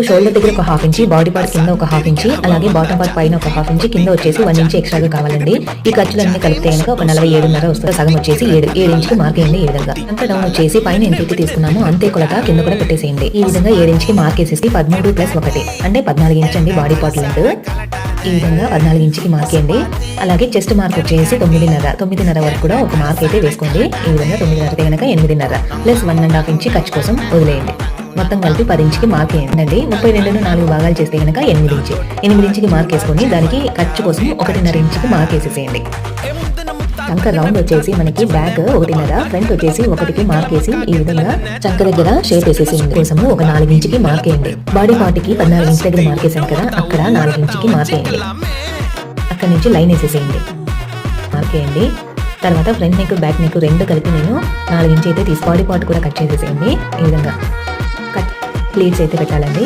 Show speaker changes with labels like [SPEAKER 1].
[SPEAKER 1] Shoulder దగ్గర ఒక half inch, body part కింద ఒక హాఫ్ ఇంచి, అలాగే బాటమ్ పార్ట్ పైన ఒక హాఫ్ ఇంచి, కింద వచ్చేసి 1 ఇంచ్ ఎక్స్ట్రాగా కావాలండి. ఈ ఖర్చులన్నీ కలిపితే కనుక ఒక 47.5 వస్తుంది. సగం వచ్చేసి 7 ఇంచుకి మార్క్ వేయండి. ఈ విధంగా అంత డౌన్ వచ్చేసి పైన ఎంతైతే తీసుకున్నామో అంతే కొలత కింద కూడా పెట్టేసేయండి. ఈ విధంగా 7 ఇంచుకి మార్క్ వేసేసి 13+1 అంటే 14 ఇంచ్ అండి బాడీ పార్ట్ లెంత్. ఈ విధంగా 14 ఇంచుకి మార్క్ వేయండి. అలాగే చెస్ట్ మార్క్ వచ్చేసి 9.5 వరకు కూడా ఒక మార్క్ అయితే వేసుకోండి. ఈ విధంగా 9.5 కనుక 8.5 ప్లస్ 1.5 ఇంచ్ ఖర్చు కోసం వదిలేయండి. మొత్తం కలిపి 10 ఇంచుకి మార్క్ వేయండి. 32ను 4 భాగాలు చేస్తే కనుక 8 ఇంచ్. 8 ఇంచుకి మార్క్ వేసుకొని దానికి ఖర్చు కోసం 1.5 ఇంచుకి మార్క్ వేసేసేయండి. చంక రౌండ్ వచ్చేసి మనకి బ్యాక్ 1.5, ఫ్రంట్ వచ్చేసి 1కి మార్క్ వేసి ఈ విధంగా చంక దగ్గర షేప్ వేసేసింది కోసము ఒక 4 ఇంచుకి మార్క్ వేయండి. బాడీ పార్ట్కి 14 ఇంచ్ దగ్గర మార్క్ వేసాం కదా, అక్కడ 4 ఇంచుకి మార్క్ వేయండి. అక్కడ నుంచి లైన్ వేసేసేయండి, మార్క్ వేయండి. తర్వాత ఫ్రంట్ నెక్ బ్యాక్ నెక్ రెండు కలిపి నేను 4 ఇంచ్ అయితే తీసి బాడీ పార్ట్ కూడా కట్ చేసేసేయండి. ఈ విధంగా కట్ ప్లీట్స్ అయితే పెట్టాలండి.